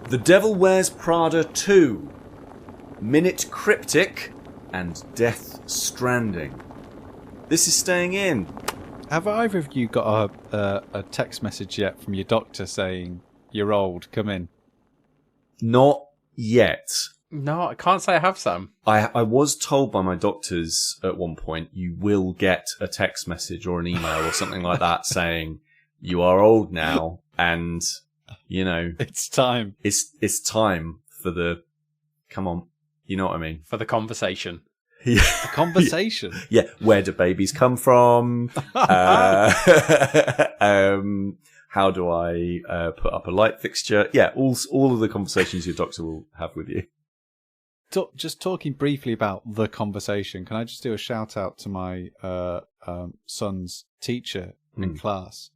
The Devil Wears Prada 2, Minute Cryptic, and Death Stranding. This is staying in. Have either of you got a text message yet from your doctor saying, you're old, come in? Not yet. No, I can't say I have some. I was told by my doctors at one point, you will get a text message or an email or something like that saying, you are old now, and, you know... It's time. It's time for the... Come on, you know what I mean? For the conversation. Yeah. The conversation? Yeah, where do babies come from? How do I put up a light fixture? Yeah, all of the conversations your doctor will have with you. Just talking briefly about the conversation, can I just do a shout out to my son's teacher in class,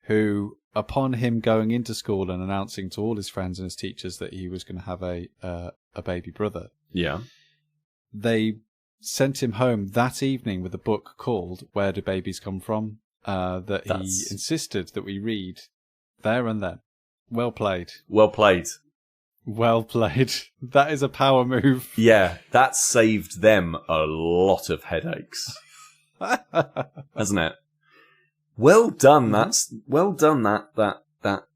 who, upon him going into school and announcing to all his friends and his teachers that he was going to have a baby brother, they sent him home that evening with a book called Where Do Babies Come From? He insisted that we read there and then. Well played. Well played. Well played. That is a power move. Yeah, that saved them a lot of headaches. Hasn't it? Well done. That's well done. That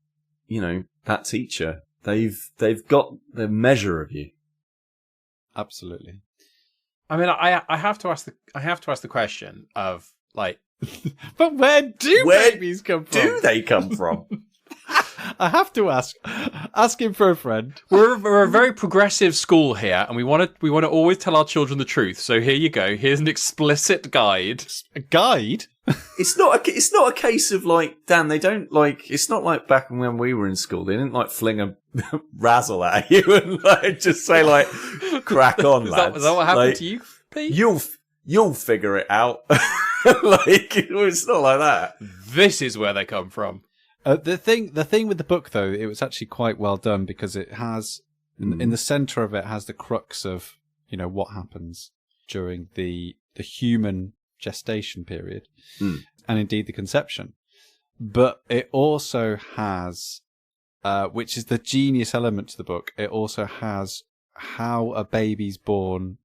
you know, that teacher. They've got the measure of you. Absolutely. I mean, I have to ask the question of, like, but where do babies come from? Do they come from? I have to ask him for a friend. We're a very progressive school here, and we want to always tell our children the truth. So here you go. Here's an explicit guide. A guide? It's not a case of, like, Dan, they don't, like, it's not like back when we were in school. They didn't, like, fling a Razzle at you and, like, just say, like, crack on, lads. Is that what happened like, to you, Pete? You'll figure it out. Like, it's not like that. This is where they come from. The thing with the book, though, it was actually quite well done because it has, in the centre of it, has the crux of, you know, what happens during the human gestation period, and indeed the conception. But it also has, which is the genius element to the book, it also has how a baby's born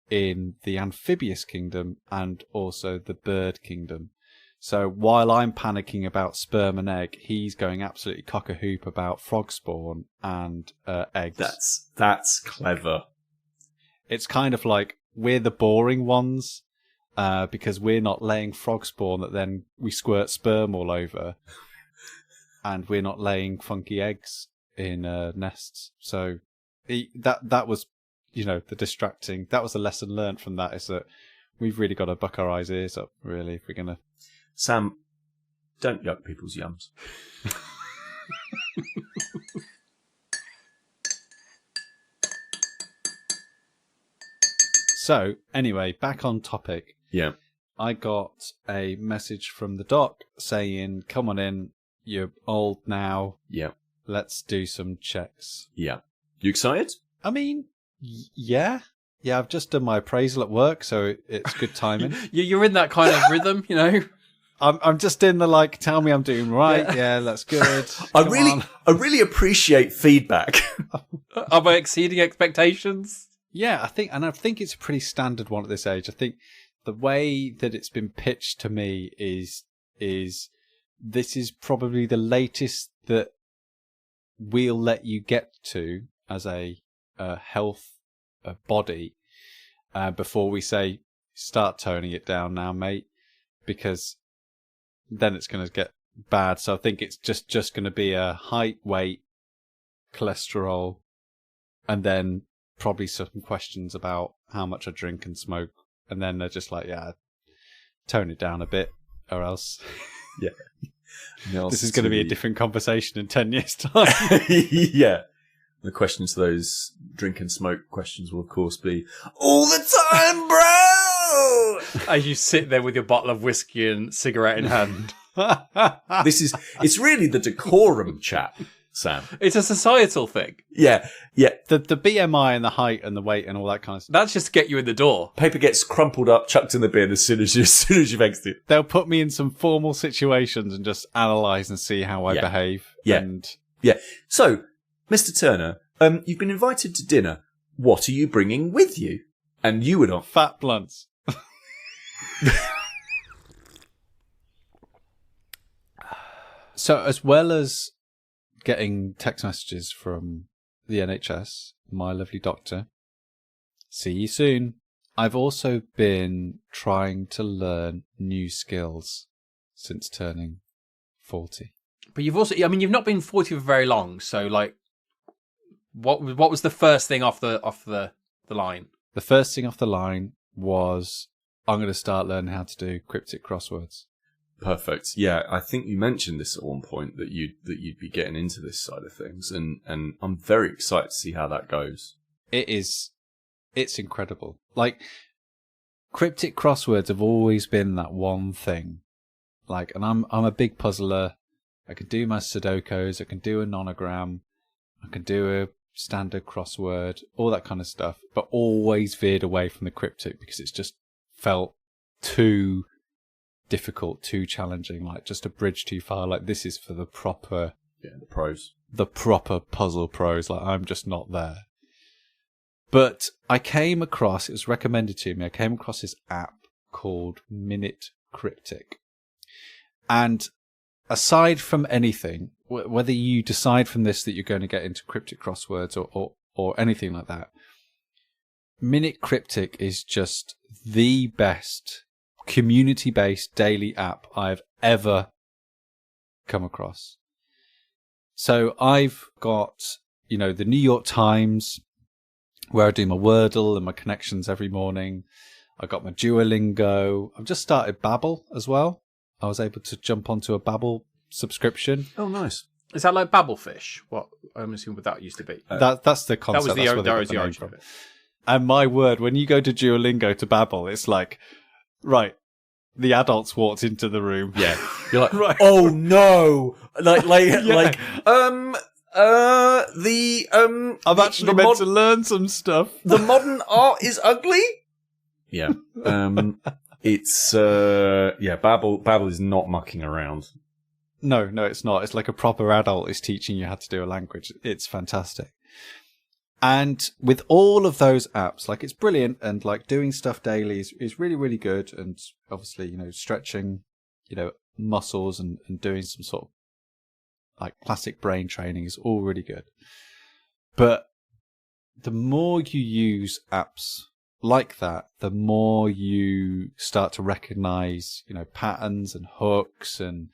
in the amphibious kingdom and also the bird kingdom. So while I'm panicking about sperm and egg, he's going absolutely cock-a-hoop about frog spawn and eggs. That's clever. It's kind of like we're the boring ones because we're not laying frog spawn that then we squirt sperm all over, and we're not laying funky eggs in nests. So that was, you know, the distracting. That was the lesson learned from that, is that we've really got to buck our eyes ears up, really, if we're going to. Sam, don't yuck people's yums. So, anyway, back on topic. Yeah. I got a message from the doc saying, come on in, you're old now. Yeah. Let's do some checks. Yeah. You excited? I mean, yeah. Yeah, I've just done my appraisal at work, so it's good timing. You're in that kind of rhythm, you know? I'm just in the, like, tell me I'm doing right. Yeah, that's good. I really appreciate feedback. Am I exceeding expectations? Yeah, I think it's a pretty standard one at this age. I think the way that it's been pitched to me is this is probably the latest that we'll let you get to as a health body before we say start toning it down now, mate, because then it's going to get bad. So I think it's just going to be a height, weight, cholesterol, and then probably some questions about how much I drink and smoke. And then they're just like, yeah, tone it down a bit or else. Yeah. This is going to be a different conversation in 10 years' time. Yeah. The questions to those drink and smoke questions will, of course, be all the time, bro! As you sit there with your bottle of whiskey and cigarette in hand. It's really the decorum chat, Sam. It's a societal thing. Yeah, yeah. The BMI and the height and the weight and all that kind of stuff. That's just to get you in the door. Paper gets crumpled up, chucked in the bin as soon as you've exited. They'll put me in some formal situations and just analyse and see how I behave. Yeah. And yeah. So, Mr. Turner, you've been invited to dinner. What are you bringing with you? And you would not. Fat blunts. So as well as getting text messages from the NHS, my lovely doctor, see you soon, I've also been trying to learn new skills since turning 40. But you've also, I mean, you've not been 40 for very long. So, like, what was the first thing off the line? The first thing off the line was I'm going to start learning how to do cryptic crosswords. Perfect. Yeah, I think you mentioned this at one point that you'd be getting into this side of things, and I'm very excited to see how that goes. It's incredible. Like, cryptic crosswords have always been that one thing. Like, and I'm a big puzzler. I can do my Sudokus. I can do a nonogram. I can do a standard crossword, all that kind of stuff, but always veered away from the cryptic because it's just felt too difficult, too challenging, like just a bridge too far. Like, this is for the proper, the pros, the proper puzzle pros. Like, I'm just not there. But I came across, it was recommended to me, I came across this app called Minute Cryptic. And aside from anything, whether you decide from this that you're going to get into cryptic crosswords or anything like that, Minute Cryptic is just the best community-based daily app I've ever come across. So I've got, the New York Times, where I do my Wordle and my connections every morning. I got my Duolingo. I've just started Babbel as well. I was able to jump onto a Babbel subscription. Oh, nice. Is that like Babblefish? What I'm assuming what that used to be. That's the concept. That was the origin of it. And my word, when you go to Duolingo to Babbel, it's like, right, the adults walked into the room. Yeah. You're like, right. Oh no. Like, I'm actually meant to learn some stuff. The modern art is ugly? Yeah. It's, Babbel is not mucking around. No, it's not. It's like a proper adult is teaching you how to do a language. It's fantastic. And with all of those apps, like, it's brilliant, and like doing stuff daily is really, really good. And obviously, stretching, muscles and doing some sort of like classic brain training is all really good. But the more you use apps like that, the more you start to recognize, patterns and hooks. And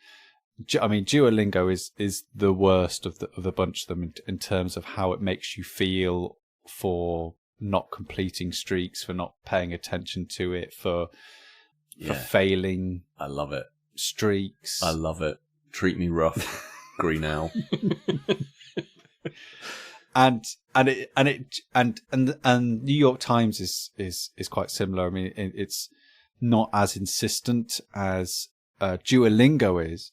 I mean, Duolingo is the worst of the bunch of them in terms of how it makes you feel for not completing streaks, for not paying attention to it, for failing. I love it. Streaks. I love it. Treat me rough. Green owl. And New York Times is quite similar. I mean, it's not as insistent as Duolingo is,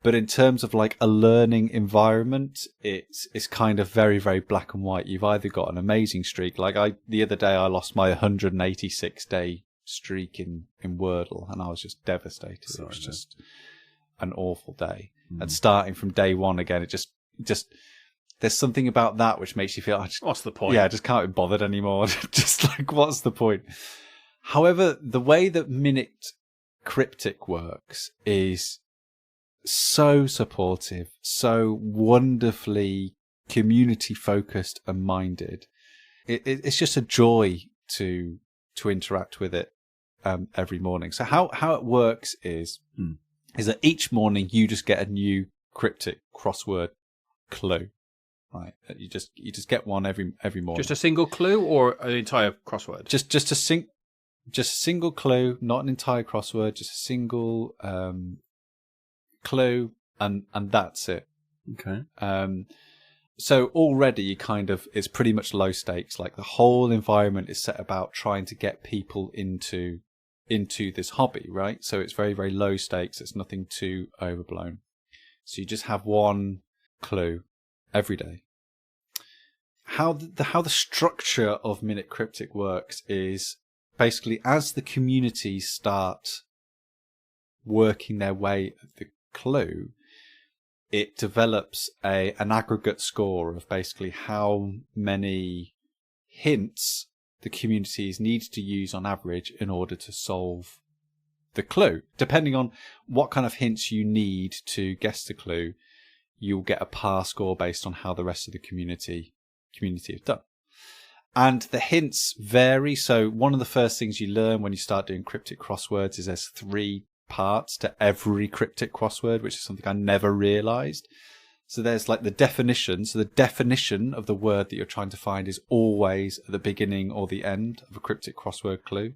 but in terms of like a learning environment, it's kind of very, very black and white. You've either got an amazing streak, like the other day I lost my 186-day streak in Wordle, and I was just devastated. Sorry, it was just an awful day. And starting from day one again, it just there's something about that which makes you feel, what's the point? Yeah, I just can't be bothered anymore. Just like, what's the point? However, the way that Minute Cryptic works is so supportive, so wonderfully community focused and minded. It's just a joy to interact with it every morning. So how it works is that each morning you just get a new cryptic crossword clue. Right, you just get one every morning. Just a single clue or an entire crossword? Just a single clue, not an entire crossword. Just a single clue, and that's it. Okay. So already it's pretty much low stakes. Like, the whole environment is set about trying to get people into this hobby, right? So it's very, very low stakes. It's nothing too overblown. So you just have one clue every day. How the structure of Minute Cryptic works is basically, as the communities start working their way at the clue, it develops an aggregate score of basically how many hints the communities need to use on average in order to solve the clue. Depending on what kind of hints you need to guess the clue, you'll get a par score based on how the rest of the community have done. And the hints vary. So one of the first things you learn when you start doing cryptic crosswords is there's 3 parts to every cryptic crossword, which is something I never realized. So there's like the definition. So the definition of the word that you're trying to find is always at the beginning or the end of a cryptic crossword clue.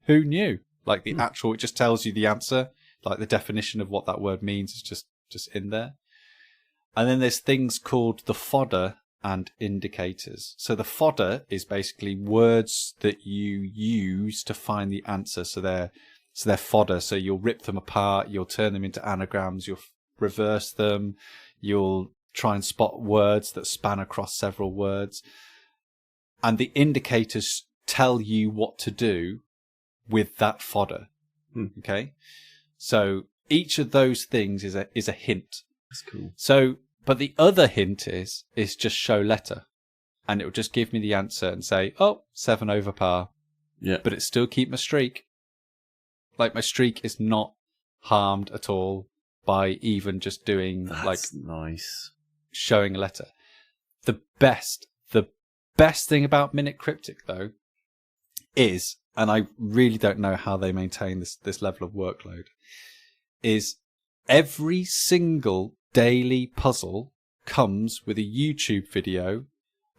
Who knew? Like the actual, it just tells you the answer. Like the definition of what that word means is just in there. And then there's things called the fodder and indicators. So the fodder is basically words that you use to find the answer. So they're fodder. So you'll rip them apart. You'll turn them into anagrams. You'll reverse them. You'll try and spot words that span across several words. And the indicators tell you what to do with that fodder. Okay. So each of those things is a hint. That's cool. So, but the other hint is just show letter, and it will just give me the answer and say, 7 over par. Yeah. But it still keep my streak. Like my streak is not harmed at all by even just doing nice. Showing a letter. The best thing about Minute Cryptic though is, and I really don't know how they maintain this level of workload, is every single daily puzzle comes with a YouTube video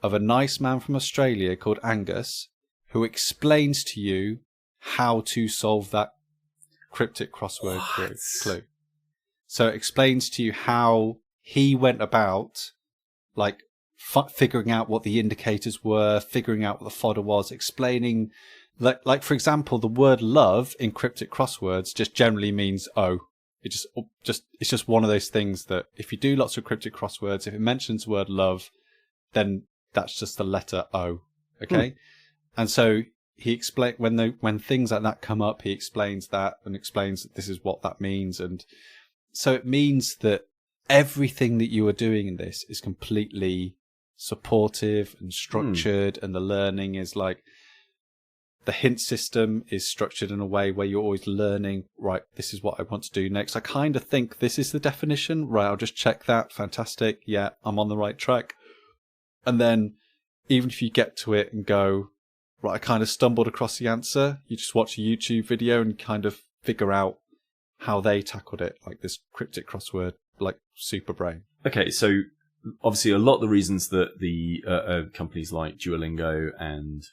of a nice man from Australia called Angus who explains to you how to solve that cryptic crossword clue. So it explains to you how he went about like figuring out what the indicators were, figuring out what the fodder was, explaining like for example, the word love in cryptic crosswords just generally means it's just one of those things that if you do lots of cryptic crosswords, if it mentions the word love, then that's just the letter O. Okay. And so he explains when things like that come up, he explains that and explains that this is what that means. And so it means that everything that you are doing in this is completely supportive and structured, and the learning is like, the hint system is structured in a way where you're always learning, right, this is what I want to do next. I kind of think this is the definition, right, I'll just check that, fantastic, yeah, I'm on the right track. And then even if you get to it and go, right, I kind of stumbled across the answer, you just watch a YouTube video and kind of figure out how they tackled it, like this cryptic crossword, like super brain. Okay, so obviously a lot of the reasons that the companies like Duolingo and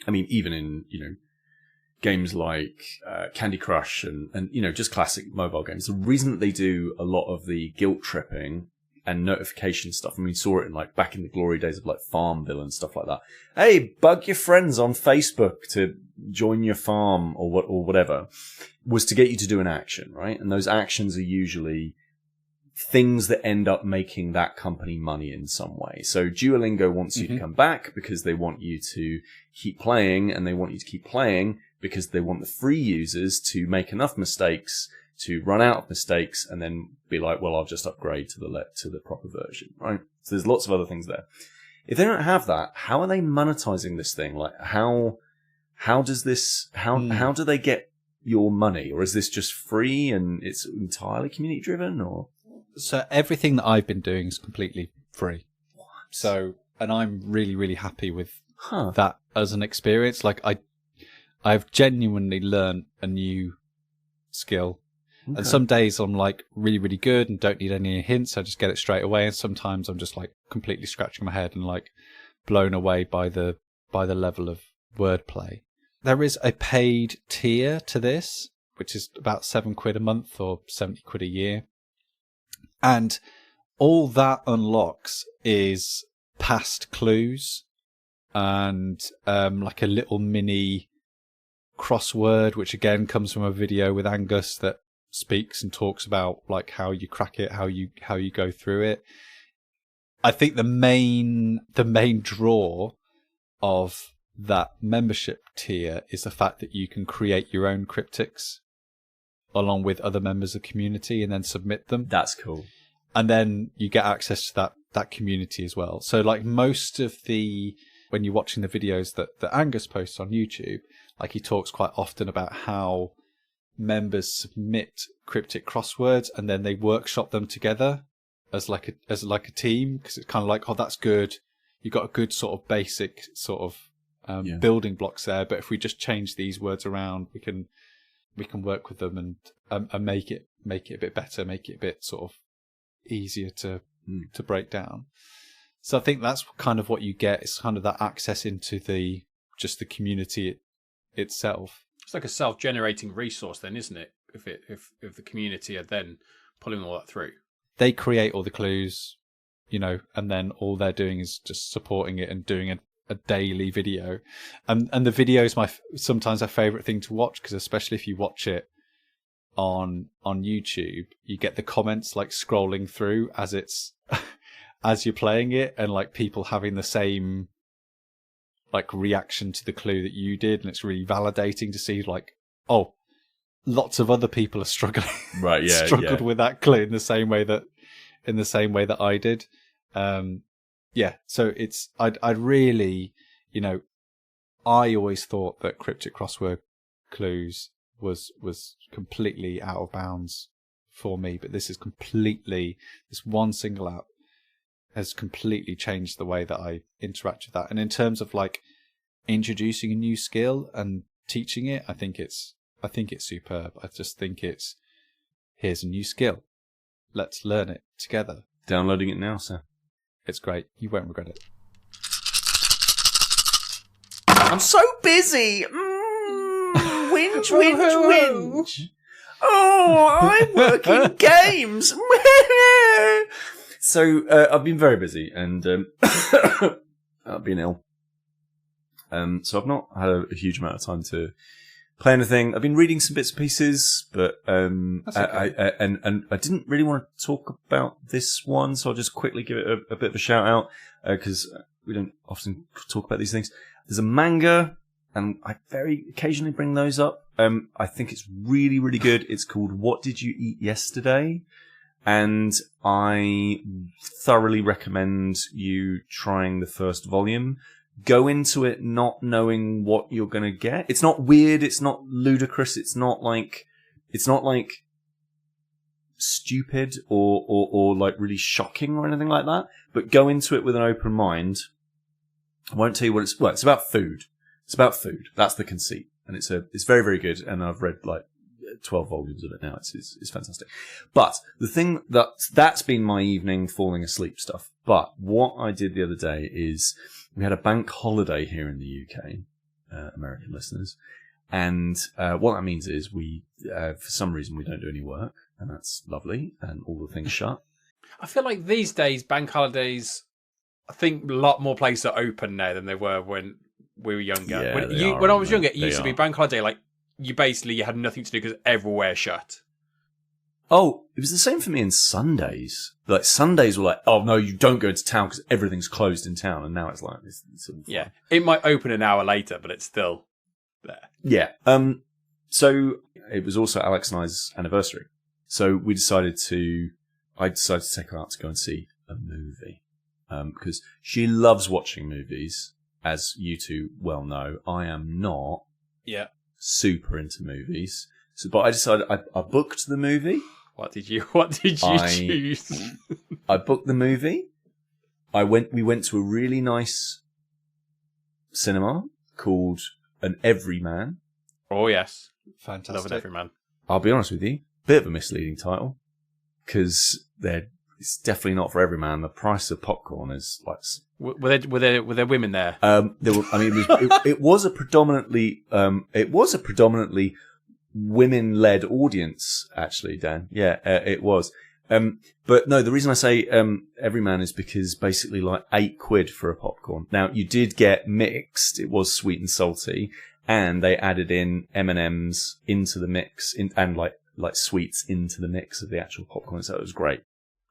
I mean, even in, games like Candy Crush and just classic mobile games, the reason that they do a lot of the guilt tripping and notification stuff, I mean, we saw it in back in the glory days of Farmville and stuff like that. Hey, bug your friends on Facebook to join your farm or whatever, was to get you to do an action, right? And those actions are usually things that end up making that company money in some way. So Duolingo wants you to come back because they want you to keep playing, and they want you to keep playing because they want the free users to make enough mistakes to run out of mistakes and then be like, well, I'll just upgrade to the proper version, right? So there's lots of other things there. If they don't have that, how are they monetizing this thing? Like how does this, how do they get your money? Or is this just free and it's entirely community driven, or? So everything that I've been doing is completely free. What? So, and I'm really, really happy with that as an experience. Like I've genuinely learned a new skill. Okay. And some days I'm really, really good and don't need any hints. I just get it straight away. And sometimes I'm just completely scratching my head and blown away by the level of wordplay. There is a paid tier to this, which is about £7 a month or 70 quid a year. And all that unlocks is past clues and a little mini crossword, which again comes from a video with Angus that speaks and talks about how you crack it, how you go through it. I think the main draw of that membership tier is the fact that you can create your own cryptics. along with other members of the community and then submit them. That's cool. And then you get access to that community as well. So like most of when you're watching the videos that Angus posts on YouTube, like he talks quite often about how members submit cryptic crosswords and then they workshop them together as like a team, because it's kind of like, oh, that's good. You've got a good sort of basic sort of building blocks there. But if we just change these words around, we can work with them and make it a bit better, make it a bit sort of easier to break down. So I think that's kind of what you get. It's kind of that access into the community itself. It's like a self-generating resource then, isn't it? If the community are then pulling all that through. They create all the clues, and then all they're doing is just supporting it and doing a daily video. And the video is sometimes my favorite thing to watch, because especially if you watch it on YouTube, you get the comments like scrolling through as it's as you're playing it, and like people having the same like reaction to the clue that you did, and it's really validating to see like, oh, lots of other people are struggling, right? Yeah, struggled with that clue in the same way that I did. So it's I'd really, I always thought that cryptic crossword clues was completely out of bounds for me, but this one single app has completely changed the way that I interact with that. And in terms of like introducing a new skill and teaching it, I think it's superb. I just think here's a new skill. Let's learn it together. Downloading it now, sir. It's great. You won't regret it. I'm so busy. Whinge. Oh, I work in games. So I've been very busy, and I've been ill. So I've not had a huge amount of time to play anything. I've been reading some bits and pieces, but That's okay. I didn't really want to talk about this one, so I'll just quickly give it a bit of a shout out, because we don't often talk about these things. There's a manga, and I very occasionally bring those up. I think it's really, really good. It's called What Did You Eat Yesterday? And I thoroughly recommend you trying the first volume. Go into it not knowing what you're going to get. It's not weird. It's not ludicrous. It's not like stupid or like really shocking or anything like that. But go into it with an open mind. I won't tell you what it's about food. It's about food. That's the conceit. And it's very, very good. And I've read like 12 volumes of it now. It's fantastic. But the thing that's been my evening falling asleep stuff. But what I did the other day is we had a bank holiday here in the UK, American listeners. And what that means is we, for some reason, we don't do any work. And that's lovely. And all the things shut. I feel like these days, bank holidays, I think a lot more places are open now than they were when we were younger. Yeah, when I was younger, it used to be bank holiday, like, you had nothing to do because everywhere shut. Oh, it was the same for me in Sundays. Like, Sundays were like, oh, no, you don't go into town because everything's closed in town. And now it's like, it's all fun. Yeah. It might open an hour later, but it's still there. Yeah. So it was also Alex and I's anniversary. So I decided to take her out to go and see a movie. Because she loves watching movies, as you two well know. I am not. Yeah. Super into movies. So, but I decided I booked the movie. What did you choose? I booked the movie. We went to a really nice cinema called An Everyman. Oh yes. Fantastic. Love An Everyman. I'll be honest with you, bit of a misleading title, because it's definitely not for every man. The price of popcorn is like. Were there women there? There were. I mean, it was a predominantly women-led audience, actually, Dan. Yeah, it was. But no, the reason I say every man is because basically like £8 for a popcorn. Now you did get mixed. It was sweet and salty, and they added in M&Ms into the mix, and like sweets into the mix of the actual popcorn. So it was great.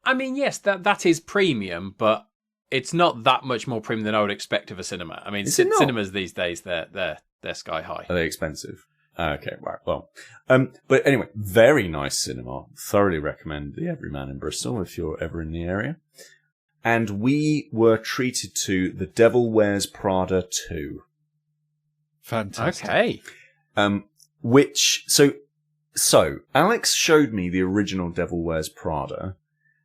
I mean, yes, that is premium, but it's not that much more premium than I would expect of a cinema. I mean, cinemas these days, they're sky high. Are they expensive? Okay, right. Well, but anyway, very nice cinema. Thoroughly recommend The Everyman in Bristol if you're ever in the area. And we were treated to The Devil Wears Prada 2. Fantastic. Okay. Which, so Alex showed me the original Devil Wears Prada,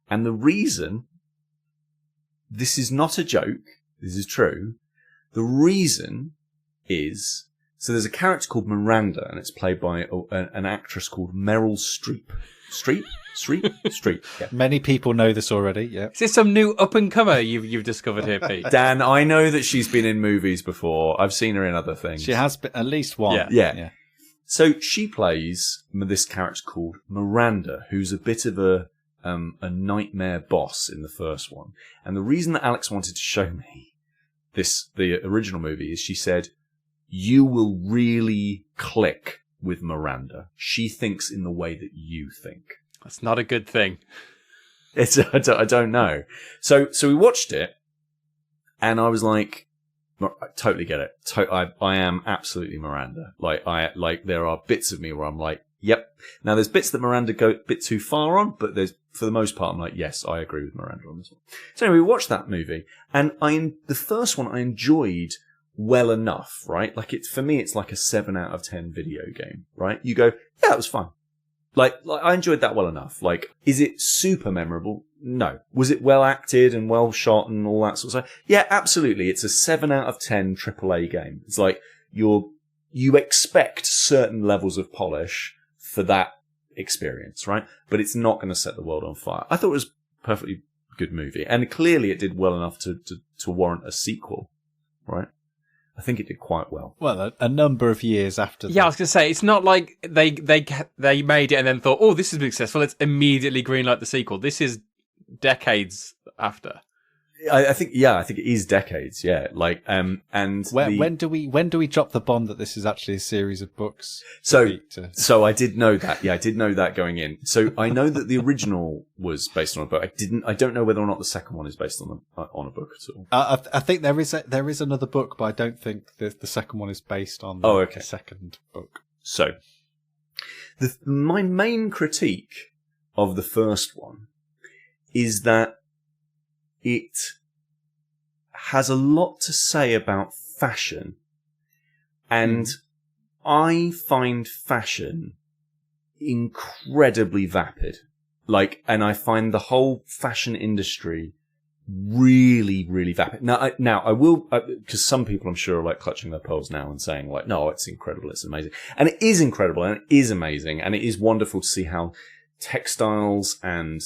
and the reason, this is not a joke, this is true, the reason is, so there's a character called Miranda, and it's played by an actress called Meryl Streep. Streep. Yeah. Many people know this already. Yeah. Is this some new up-and-comer you've discovered here, Pete? Dan, I know that she's been in movies before. I've seen her in other things. She has been at least one. Yeah. So she plays this character called Miranda, who's a bit of a nightmare boss in the first one. And the reason that Alex wanted to show me the original movie is she said, you will really click with Miranda. She thinks in the way that you think. That's not a good thing. I don't know. So we watched it, and I was like, I totally get it. I am absolutely Miranda. Like there are bits of me where I'm like, yep. Now there's bits that Miranda go a bit too far on, but for the most part I'm like, yes, I agree with Miranda on this one. So anyway, we watched that movie, and the first one I enjoyed well enough, right? Like for me, it's like a 7 out of 10 video game, right? You go, yeah, that was fun. Like I enjoyed that well enough. Like, is it super memorable? No. Was it well acted and well shot and all that sort of stuff? Yeah, absolutely. It's a 7 out of 10 AAA game. It's like you expect certain levels of polish for that experience, right? But it's not going to set the world on fire. I thought it was a perfectly good movie, and clearly it did well enough to warrant a sequel, right? I think it did quite well. Well, a number of years after. Yeah, I was going to say, it's not like they made it and then thought, oh, this has been successful, let's immediately greenlight the sequel. This is decades after. I think it is decades. Yeah, like and when do we drop the bomb that this is actually a series of books? So I did know that. Yeah, I did know that going in. So I know that the original was based on a book. I don't know whether or not the second one is based on a book at all. I think there is another book, but I don't think the second one is based on the second book. So my main critique of the first one is that it has a lot to say about fashion, and I find fashion incredibly vapid. And I find the whole fashion industry really, really vapid. Now I will, because some people I'm sure are like clutching their pearls now and saying like, no, it's incredible, it's amazing. And it is incredible, and it is amazing, and it is wonderful to see how textiles and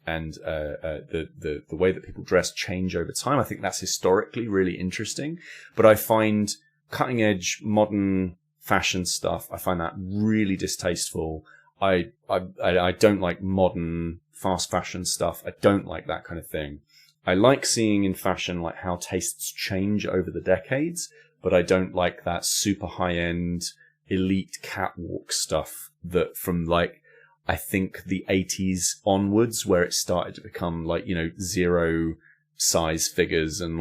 the way that people dress change over time. I think that's historically really interesting. But I find cutting edge modern fashion stuff, I find that really distasteful. I don't like modern fast fashion stuff. I don't like that kind of thing. I like seeing in fashion like how tastes change over the decades, but I don't like that super high end elite catwalk stuff that from like I think the 80s onwards, where it started to become like, zero size figures and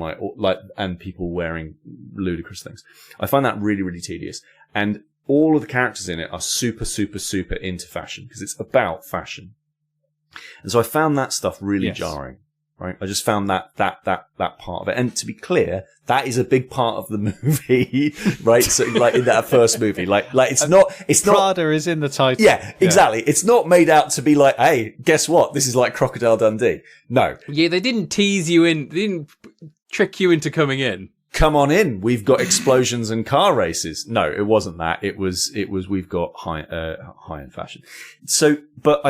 and people wearing ludicrous things. I find that really, really tedious. And all of the characters in it are super, super, super into fashion because it's about fashion. And so I found that stuff really jarring. Right, I just found that part of it, and to be clear, that is a big part of the movie, right? So, like in that first movie, it's not Prada is in the title. Yeah, exactly. Yeah. It's not made out to be like, hey, guess what? This is like Crocodile Dundee. No. Yeah, they didn't tease you in. They didn't trick you into coming in. Come on in. We've got explosions and car races. No, it wasn't that. It was. We've got high-end fashion. So, but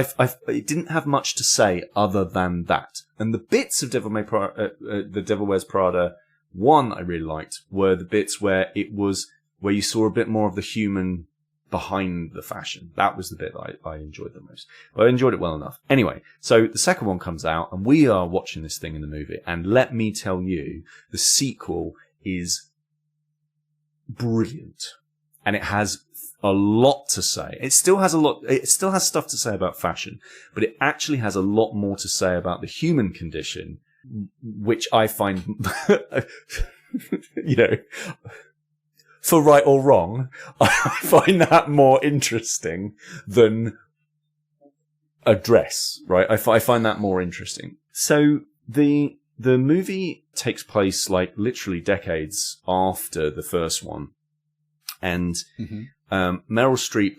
it didn't have much to say other than that. And the bits of The Devil Wears Prada 1 I really liked were the bits where you saw a bit more of the human behind the fashion. That was the bit I enjoyed the most. But I enjoyed it well enough. Anyway, so the second one comes out, and we are watching this thing in the movie. And let me tell you, the sequel is brilliant, and it has a lot to say. It still has stuff to say about fashion, but it actually has a lot more to say about the human condition, which I find, for right or wrong, I find that more interesting than a dress, right? I find that more interesting. So the movie takes place like literally decades after the first one, and Meryl Streep,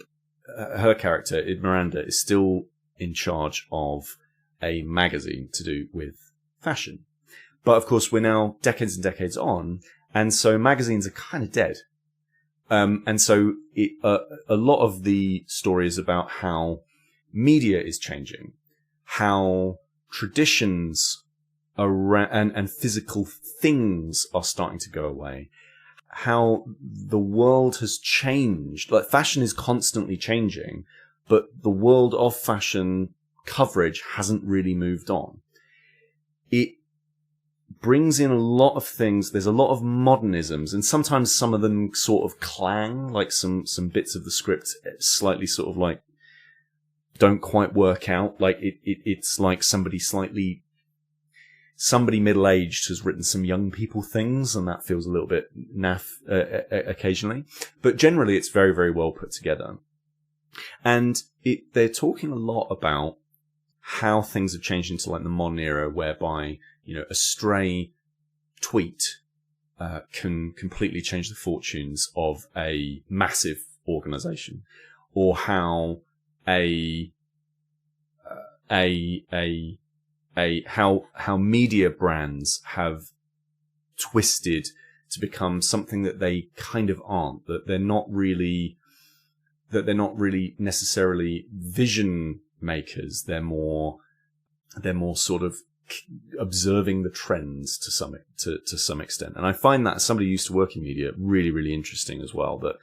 her character Miranda, is still in charge of a magazine to do with fashion. But of course, we're now decades and decades on, and so magazines are kind of dead. And so a lot of the story is about how media is changing, how traditions and physical things are starting to go away, how the world has changed. Like, fashion is constantly changing, but the world of fashion coverage hasn't really moved on. It brings in a lot of things. There's a lot of modernisms, and sometimes some of them sort of clang, like some bits of the script slightly sort of like don't quite work out. Like it's like somebody middle-aged has written some young people things, and that feels a little bit naff occasionally. But generally, it's very, very well put together. And they're talking a lot about how things have changed into like the modern era, whereby, you know, a stray tweet can completely change the fortunes of a massive organization, or how how media brands have twisted to become something that they kind of aren't, that they're not really necessarily vision makers. They're more sort of observing the trends to some extent. And I find that, as somebody who used to work in media, really, really interesting as well, that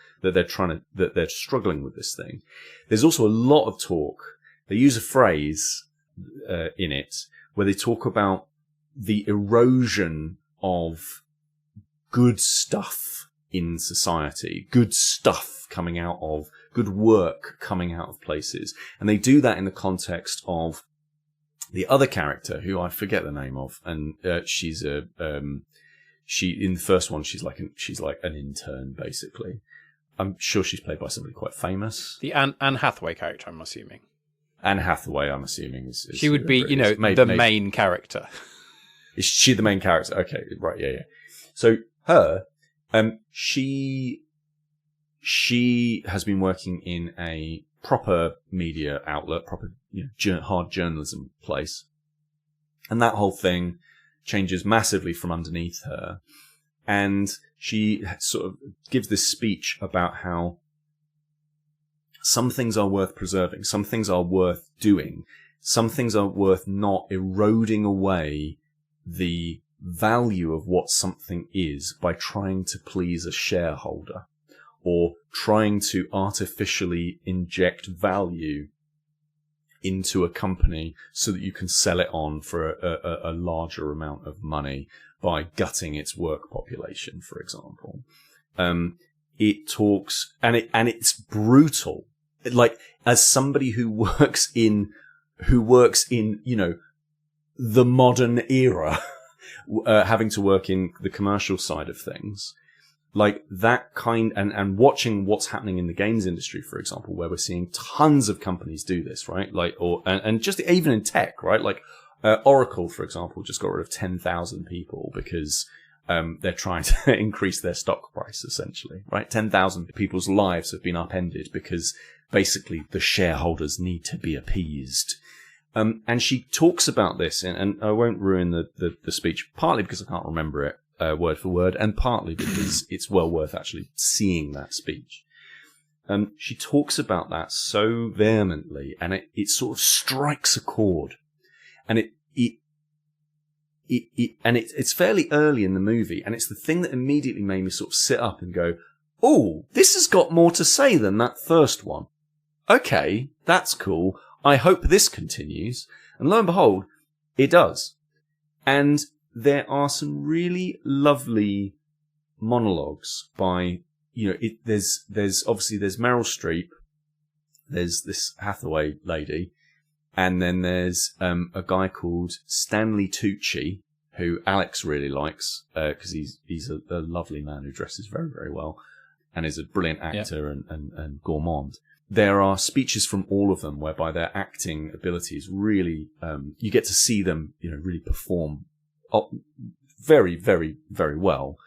they're struggling with this thing. There's also a lot of talk. They use a phrase in it where they talk about the erosion of good stuff in society, good stuff coming out of, good work coming out of places. And they do that in the context of the other character, who I forget the name of, and she's in the first one, she's like an intern, basically. I'm sure she's played by somebody quite famous. The Anne Hathaway character, I'm assuming. Anne Hathaway, I'm assuming, is she would be, the main character. Is she the main character? Okay, right, yeah. So her, she has been working in a proper media outlet, proper hard journalism place, and that whole thing changes massively from underneath her, and she sort of gives this speech about how some things are worth preserving, some things are worth doing, some things are worth not eroding away the value of what something is by trying to please a shareholder, or trying to artificially inject value into a company so that you can sell it on for a larger amount of money by gutting its work population, for example. It talks, and it's brutal. Like, as somebody who works in, the modern era, having to work in the commercial side of things, like that kind, and watching what's happening in the games industry, for example, where we're seeing tons of companies do this, right? Like, and just even in tech, right? Like, Oracle, for example, just got rid of 10,000 people because they're trying to increase their stock price, essentially, right? 10,000 people's lives have been upended because basically the shareholders need to be appeased. And she talks about this, and I won't ruin the speech, partly because I can't remember it word for word, and partly because it's well worth actually seeing that speech. She talks about that so vehemently, and it sort of strikes a chord. And it's fairly early in the movie, and it's the thing that immediately made me sort of sit up and go, "Oh, this has got more to say than that first one. Okay, that's cool. I hope this continues." And lo and behold, it does. And there are some really lovely monologues by, there's Meryl Streep, there's this Hathaway lady, and then there's a guy called Stanley Tucci, who Alex really likes, because he's a lovely man who dresses very, very well. and is a brilliant actor and gourmand. There are speeches from all of them whereby their acting abilities really, you get to see them, really perform very, very, very well.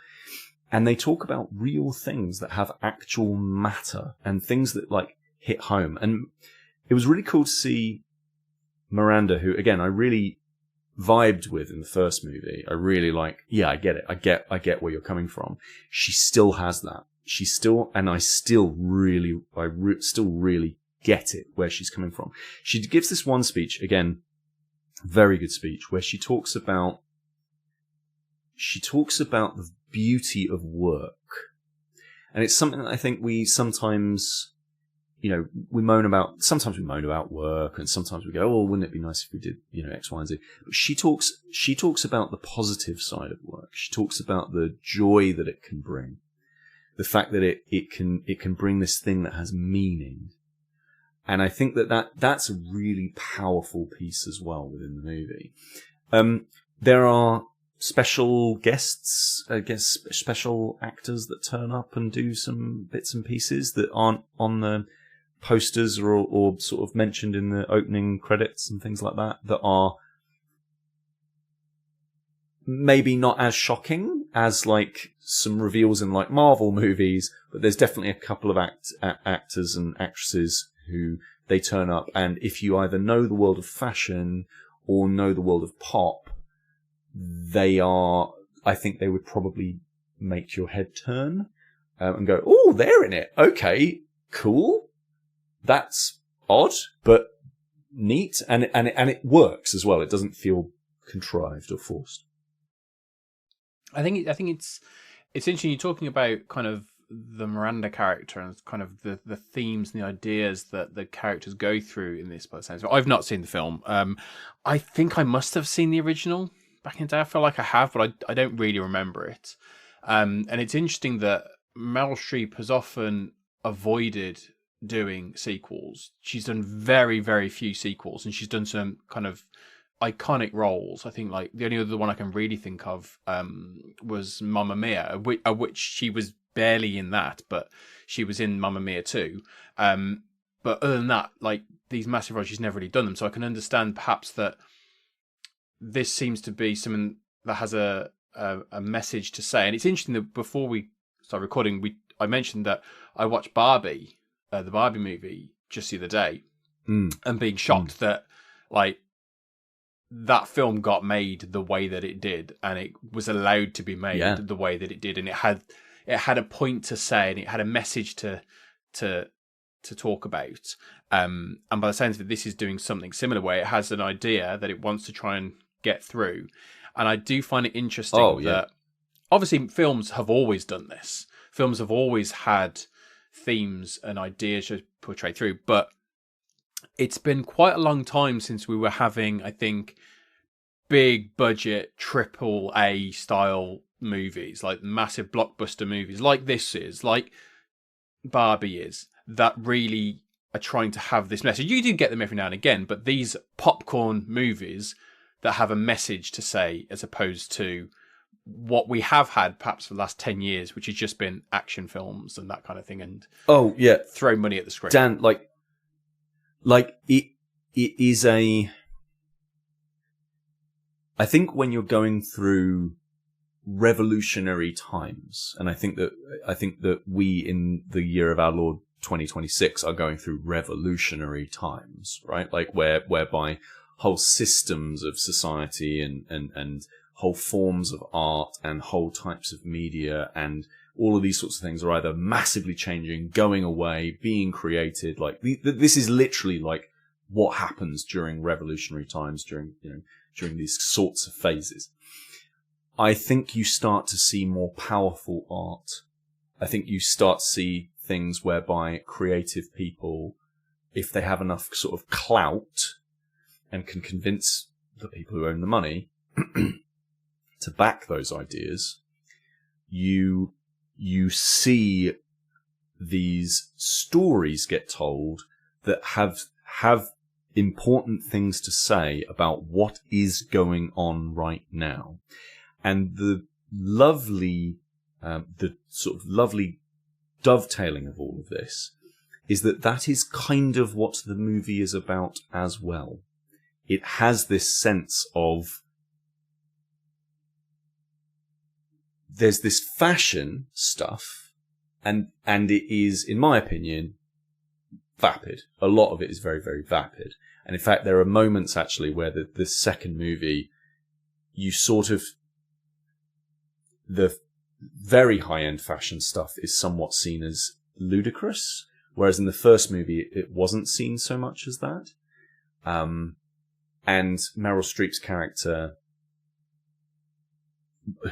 And they talk about real things that have actual matter and things that like hit home. And it was really cool to see Miranda, who again, I really vibed with in the first movie. I really I get it. I get where you're coming from. She still has that. I still really get it where she's coming from. She gives this one speech, again, very good speech, where she talks about the beauty of work. And it's something that I think we sometimes, sometimes we moan about work, and sometimes we go, oh, wouldn't it be nice if we did, X, Y, and Z. But she talks about the positive side of work. She talks about the joy that it can bring. The fact that it can bring this thing that has meaning. And I think that's a really powerful piece as well within the movie. There are special guests, special actors that turn up and do some bits and pieces that aren't on the posters or sort of mentioned in the opening credits and things like that are maybe not as shocking as like some reveals in like Marvel movies, but there's definitely a couple of actors and actresses who they turn up, and if you either know the world of fashion or know the world of pop, I think they would probably make your head turn and go, oh, they're in it. Okay, cool. That's odd, but neat. And it works as well. It doesn't feel contrived or forced. I think it's interesting. You're talking about kind of the Miranda character and kind of the themes and the ideas that the characters go through in this. By the sense, I've not seen the film. I think I must have seen the original back in the day. I feel like I have, but I don't really remember it. And it's interesting that Meryl Streep has often avoided doing sequels. She's done very, very few sequels, and she's done some kind of iconic roles. I think like the only other one I can really think of was Mamma Mia, which she was barely in that, but she was in Mamma Mia too. But other than that, like these massive roles, she's never really done them. So I can understand perhaps that this seems to be something that has a message to say. And it's interesting that before we start recording, I mentioned that I watched Barbie, the Barbie movie, just the other day, and being shocked that like that film got made the way that it did, and it was allowed to be made the way that it did, and it had a point to say, and it had a message to talk about. And by the sounds of it, this is doing something similar, where it has an idea that it wants to try and get through. And I do find it interesting that obviously films have always done this. Films have always had themes and ideas to portray through, but it's been quite a long time since we were having, I think, big budget AAA style movies, like massive blockbuster movies like this is, like Barbie is, that really are trying to have this message. You do get them every now and again, but these popcorn movies that have a message to say, as opposed to what we have had perhaps for the last 10 years, which has just been action films and that kind of thing, and throw money at the screen. Dan, like it is I think when you're going through revolutionary times, and I think that we in the year of our Lord 2026 are going through revolutionary times, right? Like whereby whole systems of society and whole forms of art and whole types of media and all of these sorts of things are either massively changing, going away, being created. Like this is literally like what happens during revolutionary times, during these sorts of phases. I think you start to see more powerful art. I think you start to see things whereby creative people, if they have enough sort of clout and can convince the people who own the money to back those ideas, you see these stories get told that have important things to say about what is going on right now. And the sort of lovely dovetailing of all of this is that is kind of what the movie is about as well. It has this sense of there's this fashion stuff, and it is, in my opinion, vapid. A lot of it is very, very vapid. And in fact, there are moments actually where the second movie, you sort of, the very high-end fashion stuff is somewhat seen as ludicrous, whereas in the first movie, it wasn't seen so much as that. And Meryl Streep's character,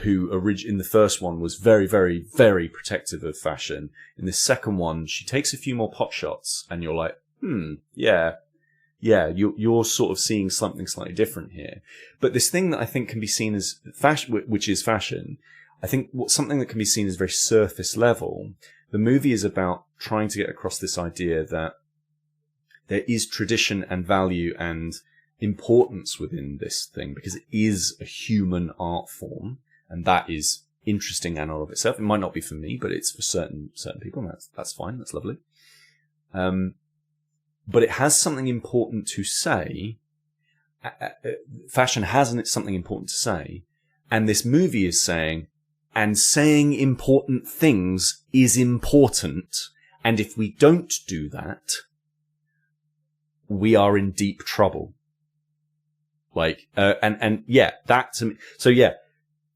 who in the first one was very, very, very protective of fashion. In the second one, she takes a few more pot shots, and you're like, yeah, you're sort of seeing something slightly different here. But this thing that I think can be seen as fashion, which is fashion, I think something that can be seen as very surface level. The movie is about trying to get across this idea that there is tradition and value and importance within this thing, because it is a human art form, and that is interesting in and of itself. It might not be for me, but it's for certain people, and that's fine. That's lovely. But it has something important to say. Fashion has something important to say, and this movie is saying, and saying important things is important, and if we don't do that, we are in deep trouble. Like, and yeah, that to me. So yeah,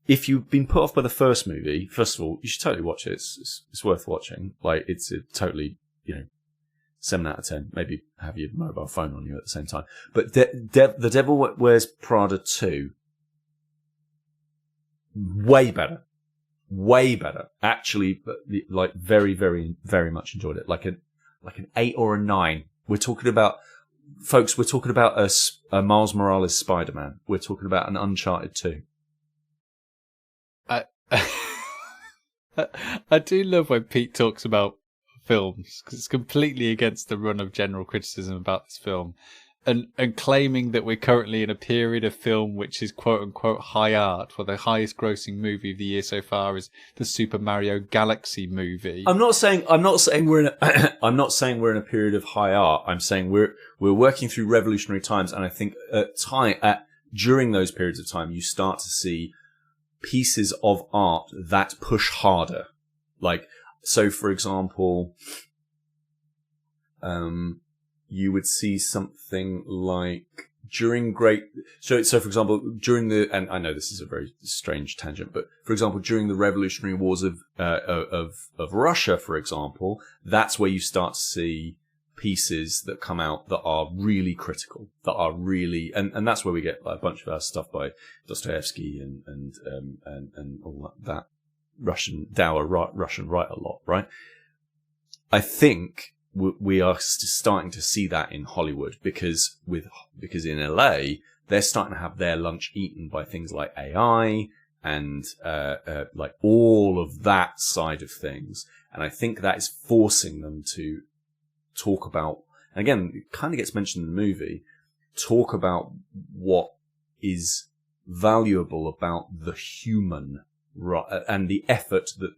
if you've been put off by the first movie, first of all, you should totally watch it. It's worth watching. Like, it's a totally, 7 out of 10. Maybe have your mobile phone on you at the same time. But The Devil Wears Prada 2, way better. Way better. Actually, like, very, very, very much enjoyed it. Like an 8 or a 9. We're talking about, folks, we're talking about a Miles Morales Spider-Man. We're talking about an Uncharted 2. I do love when Pete talks about films, because it's completely against the run of general criticism about this film, and claiming that we're currently in a period of film which is quote unquote high art, where the highest grossing movie of the year so far is the Super Mario Galaxy movie. I'm not saying we're in a period of high art. I'm saying we're working through revolutionary times, and I think during those periods of time, you start to see pieces of art that push harder. Like, so for example, you would see something like so for example, during and I know this is a very strange tangent, but for example, during the revolutionary wars of Russia, for example, that's where you start to see pieces that come out that are really critical, that are really, and that's where we get a bunch of our stuff by Dostoevsky and all that Russian write a lot, right? I think we are starting to see that in Hollywood, because in LA they're starting to have their lunch eaten by things like AI and like all of that side of things, and I think that is forcing them to talk about, and again, it kind of gets mentioned in the movie, talk about what is valuable about the human, and the effort that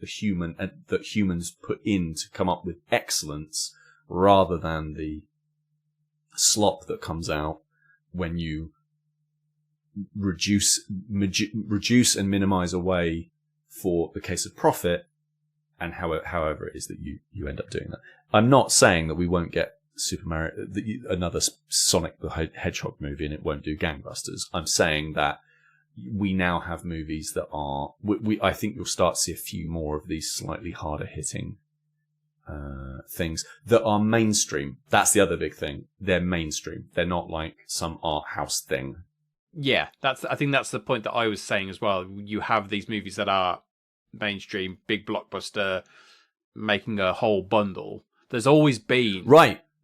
humans put in to come up with excellence, rather than the slop that comes out when you reduce and minimize away for the case of profit, and however it is that you end up doing that. I'm not saying that we won't get Super Mario, another Sonic the Hedgehog movie, and it won't do gangbusters. I'm saying that we now have movies that are, I think you'll start to see a few more of these slightly harder hitting things that are mainstream. That's the other big thing. They're mainstream. They're not like some art house thing. Yeah, I think that's the point that I was saying as well. You have these movies that are mainstream, big blockbuster, making a whole bundle. There's always been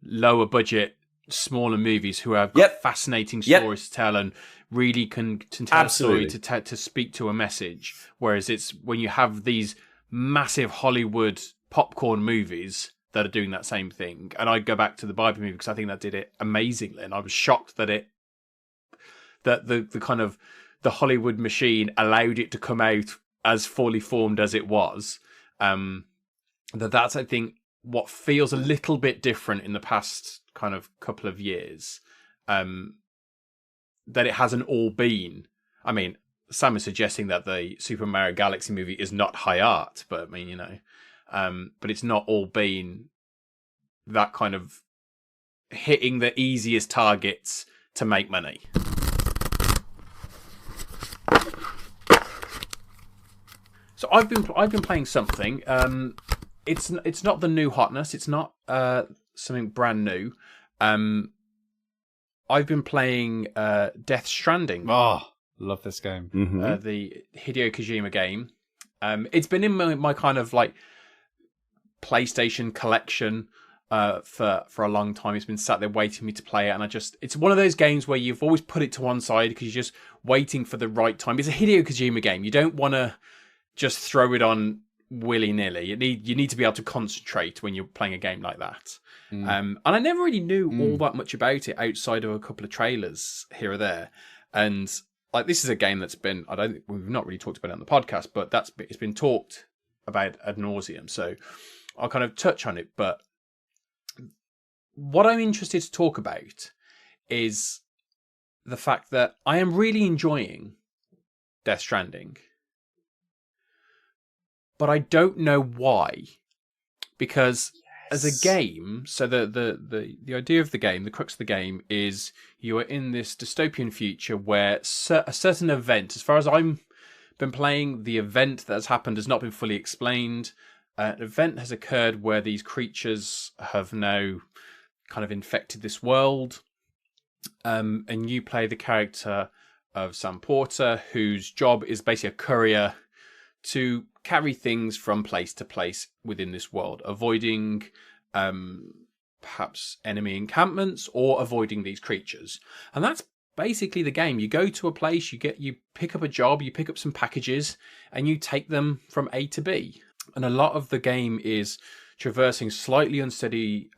lower budget, smaller movies who have got fascinating stories to tell and really can tell a story to speak to a message. Whereas it's when you have these massive Hollywood popcorn movies that are doing that same thing. And I go back to the Barbie movie because I think that did it amazingly, and I was shocked that the kind of the Hollywood machine allowed it to come out as fully formed as it was. that's, I think, what feels a little bit different in the past kind of couple of years. That it hasn't all been. I mean, Sam is suggesting that the Super Mario Galaxy movie is not high art, but I mean, but it's not all been that kind of hitting the easiest targets to make money. So I've been playing something. It's not the new hotness. It's not something brand new. I've been playing Death Stranding. Oh, love this game. Mm-hmm. The Hideo Kojima game. It's been in my kind of like PlayStation collection for a long time. It's been sat there waiting for me to play it, and it's one of those games where you've always put it to one side because you're just waiting for the right time. It's a Hideo Kojima game. You don't want to just throw it on willy-nilly. You need to be able to concentrate when you're playing a game like that. And I never really knew all that much about it outside of a couple of trailers here or there. And like, this is a game that's been, we've not really talked about it on the podcast, but it's been talked about ad nauseum. So I'll kind of touch on it. But what I'm interested to talk about is the fact that I am really enjoying Death Stranding, but I don't know why. Because as a game, so the idea of the game, the crux of the game is you are in this dystopian future where a certain event, as far as I've been playing, the event that has happened has not been fully explained. An event has occurred where these creatures have now kind of infected this world. And you play the character of Sam Porter, whose job is basically a courier to carry things from place to place within this world, avoiding perhaps enemy encampments or avoiding these creatures. And that's basically the game. You go to a place, you pick up a job, you pick up some packages, and you take them from A to B. And a lot of the game is traversing slightly unsteady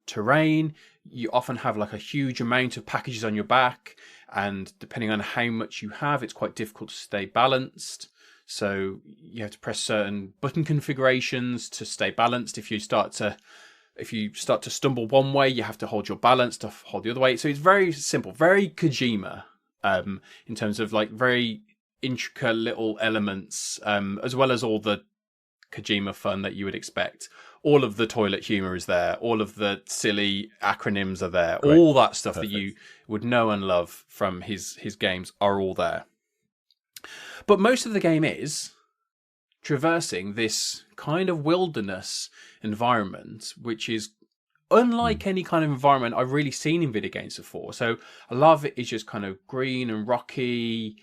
terrain. You often have like a huge amount of packages on your back, and depending on how much you have, it's quite difficult to stay balanced. So you have to press certain button configurations to stay balanced. If you start to stumble one way, you have to hold your balance to hold the other way. So it's very simple, very Kojima, in terms of like very intricate little elements, as well as all the Kojima fun that you would expect. All of the toilet humor is there. All of the silly acronyms are there. Great. All that stuff that you would know and love from his games are all there. But most of the game is traversing this kind of wilderness environment, which is unlike any kind of environment I've really seen in video games before. So a lot of it is just kind of green and rocky,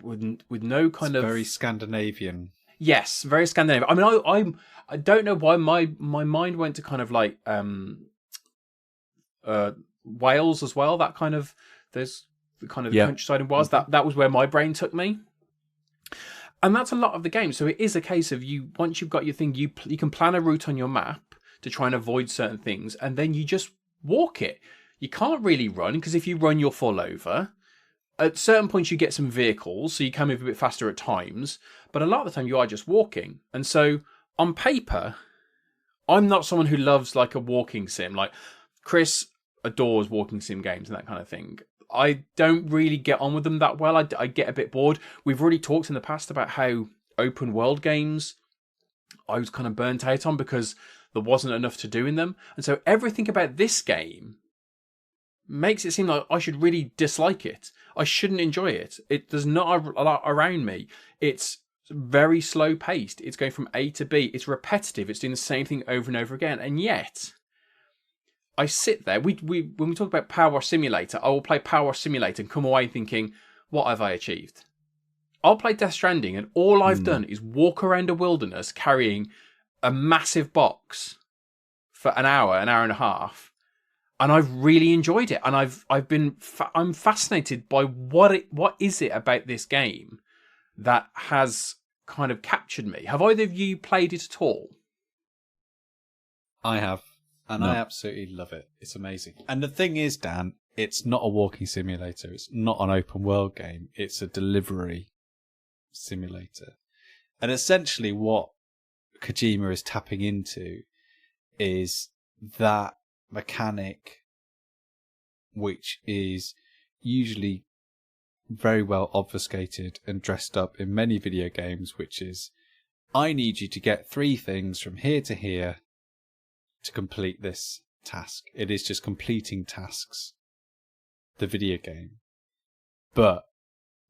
with no kind of very Scandinavian. Yes, very Scandinavian. I mean, I don't know why my mind went to kind of like Wales as well. That kind of there's the kind of countryside in Wales. That was where my brain took me. And that's a lot of the game. So it is a case of once you've got your thing, you can plan a route on your map to try and avoid certain things, and then you just walk it. You can't really run, because if you run, you'll fall over. At certain points, you get some vehicles, so you can move a bit faster at times. But a lot of the time, you are just walking. And so, on paper, I'm not someone who loves like a walking sim. Like Chris adores walking sim games and that kind of thing. I don't really get on with them that well. I get a bit bored. We've already talked in the past about how open world games I was kind of burnt out on because there wasn't enough to do in them. And so everything about this game makes it seem like I should really dislike it. I shouldn't enjoy it. There's not a lot around me. It's very slow paced. It's going from A to B. It's repetitive. It's doing the same thing over and over again. And yet I sit there. When we talk about Power Simulator, I will play Power Simulator and come away thinking, what have I achieved? I'll play Death Stranding and all I've done is walk around a wilderness carrying a massive box for an hour and a half, and I've really enjoyed it. And I'm fascinated by what is it about this game that has kind of captured me. Have either of you played it at all? I have. And I absolutely love it. It's amazing. And the thing is, Dan, it's not a walking simulator. It's not an open world game. It's a delivery simulator. And essentially what Kojima is tapping into is that mechanic, which is usually very well obfuscated and dressed up in many video games, which is, I need you to get 3 things from here to here to complete this task. It is just completing tasks, the video game. But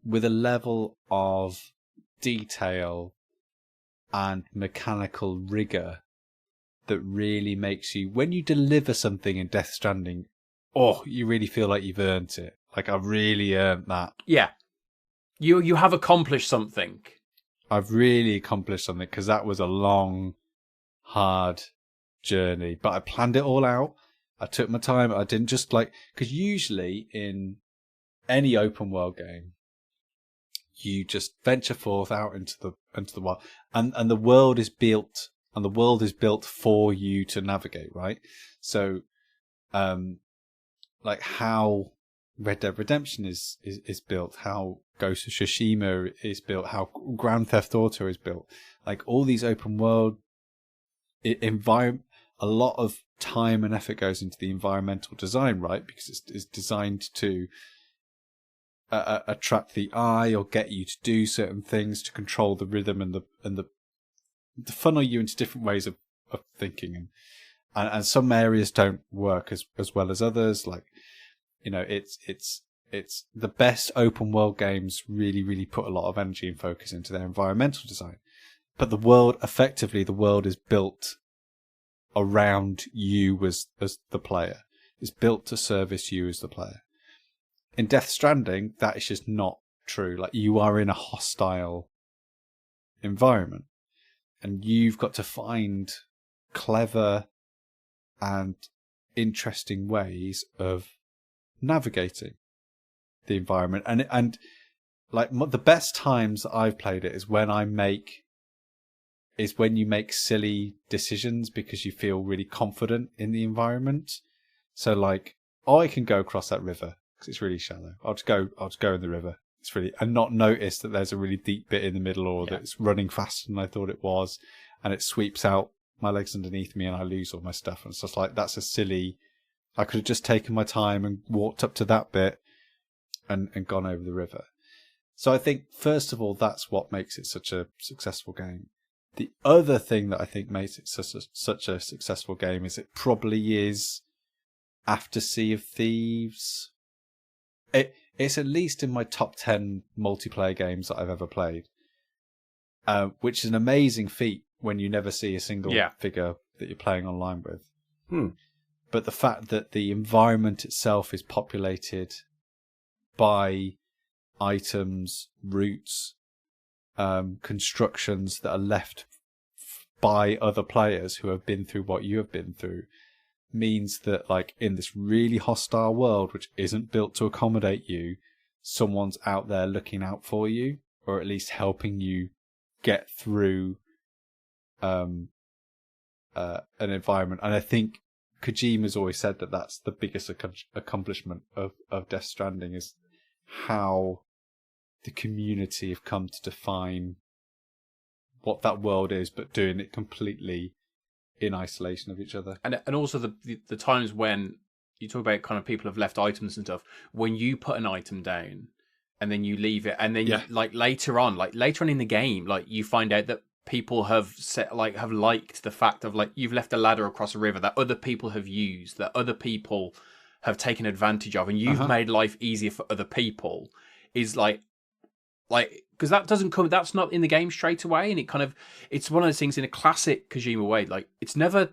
with a level of detail and mechanical rigor that really makes you, when you deliver something in Death Stranding, you really feel like you've earned it. Like, I've really earned that. Yeah. You have accomplished something. I've really accomplished something, because that was a long, hard journey. But I planned it all out. I took my time. I didn't just because usually in any open world game, you just venture forth out into the wild, and the world is built, for you to navigate, right? So, how Red Dead Redemption is built, how Ghost of Tsushima is built, how Grand Theft Auto is built. Like, all these open world environment, a lot of time and effort goes into the environmental design, right? Because it's designed to attract the eye or get you to do certain things, to control the rhythm and the to funnel you into different ways of thinking. And some areas don't work as well as others. Like, it's the best open world games really put a lot of energy and focus into their environmental design. But the world is built around you as the player. It's built to service you as the player. In Death Stranding, that is just not true. Like, you are in a hostile environment, and you've got to find clever and interesting ways of navigating the environment. And the best times that I've played it is when you make silly decisions because you feel really confident in the environment. So I can go across that river because it's really shallow. I'll just go in the river. It's really, and not notice that there's a really deep bit in the middle, or that it's running faster than I thought it was, and it sweeps out my legs underneath me and I lose all my stuff. And it's just that's a silly, I could have just taken my time and walked up to that bit and gone over the river. So I think, first of all, that's what makes it such a successful game. The other thing that I think makes it such a successful game is it probably is, after Sea of Thieves, it's at least in my top 10 multiplayer games that I've ever played, which is an amazing feat when you never see a single figure that you're playing online with. But the fact that the environment itself is populated by items, routes, constructions that are left by other players who have been through what you have been through, means that, in this really hostile world, which isn't built to accommodate you, someone's out there looking out for you, or at least helping you get through an environment. And I think Kojima's always said that that's the biggest accomplishment of Death Stranding, is how the community have come to define what that world is, but doing it completely in isolation of each other. And also the times when you talk about kind of people have left items and stuff, when you put an item down and then you leave it, and then later on in the game, you find out that people have have liked the fact of you've left a ladder across a river that other people have used, that other people have taken advantage of, and you've made life easier for other people, is because that's not in the game straight away, and it's one of those things in a classic Kojima way. It's never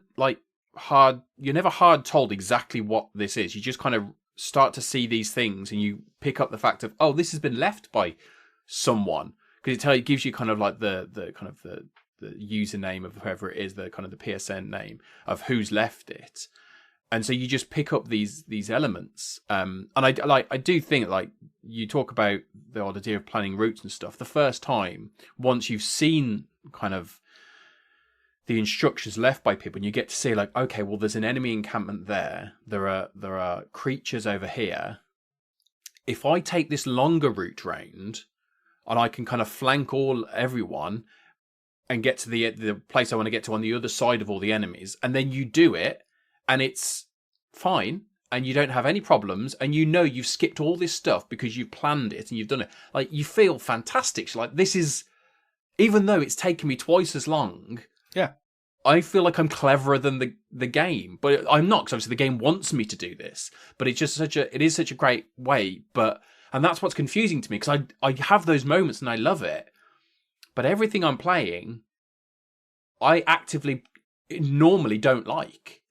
hard. You're never hard told exactly what this is. You just kind of start to see these things, and you pick up the fact of, oh, this has been left by someone, because it gives you kind of the kind of the username of whoever it is, the kind of the PSN name of who's left it. And so you just pick up these elements, and I do think you talk about the odd idea of planning routes and stuff. The first time, once you've seen kind of the instructions left by people, and you get to see okay, well, there's an enemy encampment there. There are creatures over here. If I take this longer route round, and I can kind of flank everyone, and get to the place I want to get to on the other side of all the enemies, and then you do it, and it's fine, and you don't have any problems, and you know you've skipped all this stuff because you've planned it and you've done it. Like, you feel fantastic. Like, this is, even though it's taken me twice as long, Yeah. I feel like I'm cleverer than the game, but I'm not, because obviously the game wants me to do this. But it's just it is such a great way. And that's what's confusing to me, because I have those moments and I love it. But everything I'm playing, I actively normally don't like.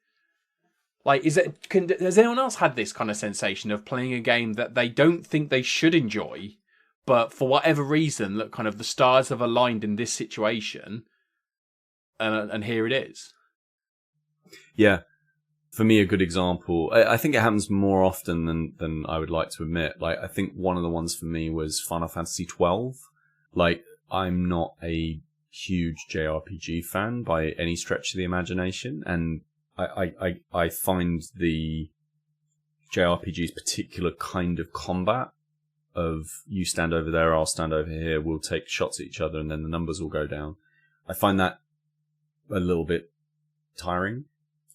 Like, has anyone else had this kind of sensation of playing a game that they don't think they should enjoy, but for whatever reason, that kind of the stars have aligned in this situation, and here it is? Yeah. For me, a good example, I think it happens more often than I would like to admit. Like, I think one of the ones for me was Final Fantasy 12. Like, I'm not a huge JRPG fan by any stretch of the imagination, and I find the JRPG's particular kind of combat of you stand over there, I'll stand over here, we'll take shots at each other, and then the numbers will go down. I find that a little bit tiring.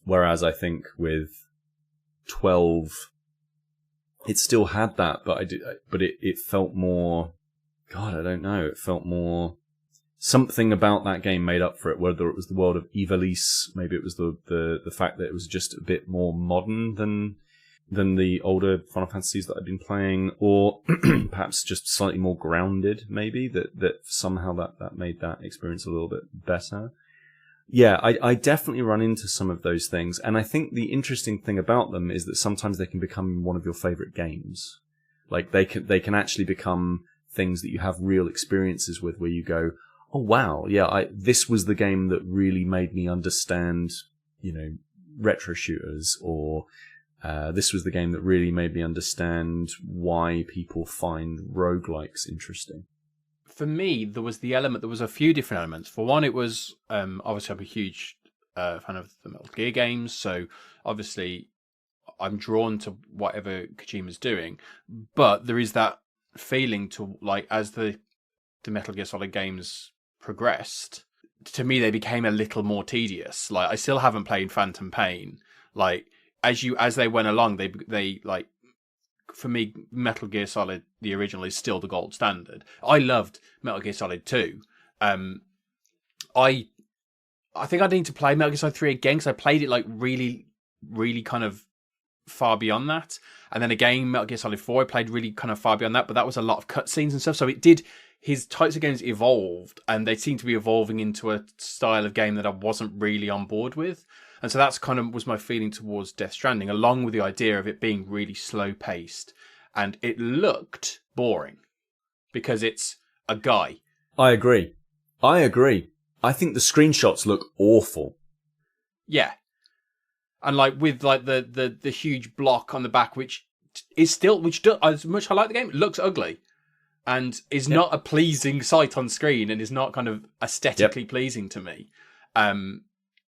Whereas I think with 12, it still had that, but it felt more, God, I don't know, it felt more, something about that game made up for it, whether it was the world of Ivalice, maybe it was the fact that it was just a bit more modern than the older Final Fantasies that I'd been playing, or perhaps just slightly more grounded, maybe, that somehow that made that experience a little bit better. Yeah, I definitely run into some of those things, and I think the interesting thing about them is that sometimes they can become one of your favorite games. Like, they can actually become things that you have real experiences with, where you go, oh wow, yeah, this was the game that really made me understand, retro shooters, or this was the game that really made me understand why people find roguelikes interesting. For me, there was a few different elements. For one, it was, obviously I'm a huge fan of the Metal Gear games, so obviously I'm drawn to whatever Kojima's doing, but there is that feeling to, like, as the Metal Gear Solid games progressed, to me they became a little more tedious. Like, I still haven't played Phantom Pain. Like, as they went along, they like, for me, Metal Gear Solid, the original, is still the gold standard. I loved Metal Gear Solid 2. I think I need to play Metal Gear Solid 3 again, because I played it like really, really kind of far beyond that. And then again, Metal Gear Solid 4, I played really kind of far beyond that, but that was a lot of cutscenes and stuff. So his types of games evolved, and they seem to be evolving into a style of game that I wasn't really on board with. And so that's kind of was my feeling towards Death Stranding, along with the idea of it being really slow paced. And it looked boring because it's a guy. I agree. I think the screenshots look awful. Yeah. And like with like the huge block on the back, which is still, as much as I like the game, it looks ugly and is not a pleasing sight on screen, and is not kind of aesthetically pleasing to me.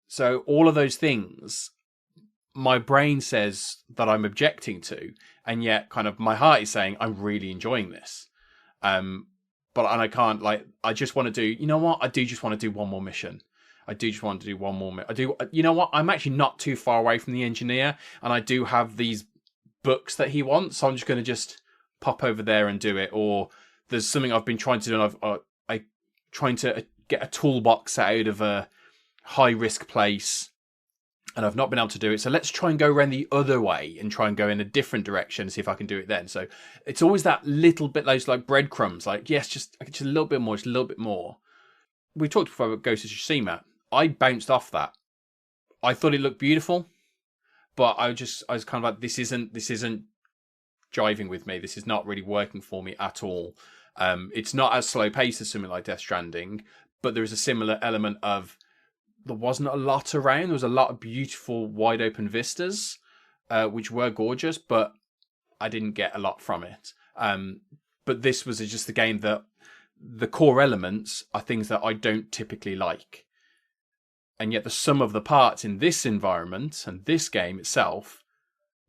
So all of those things, my brain says that I'm objecting to, and yet kind of my heart is saying I'm really enjoying this. And I can't, like, I just want to do, you know what? I do just want to do one more mission. I do just want to do one more mission. You know what? I'm actually not too far away from the engineer, and I do have these books that he wants, so I'm just going to just pop over there and do it. Or there's something I've been trying to do, and I'm trying to get a toolbox out of a high-risk place, and I've not been able to do it, so let's try and go around the other way and try and go in a different direction and see if I can do it then. So it's always that little bit, those like breadcrumbs, like, yes, just a little bit more, just a little bit more. We talked before about Ghost of Tsushima. I bounced off that. I thought it looked beautiful, but I was kind of like, this isn't jiving with me. This is not really working for me at all. It's not as slow paced as something like Death Stranding, but there is a similar element of, there wasn't a lot around. There was a lot of beautiful wide open vistas, which were gorgeous, but I didn't get a lot from it. But this was just a game that the core elements are things that I don't typically like. And yet the sum of the parts in this environment and this game itself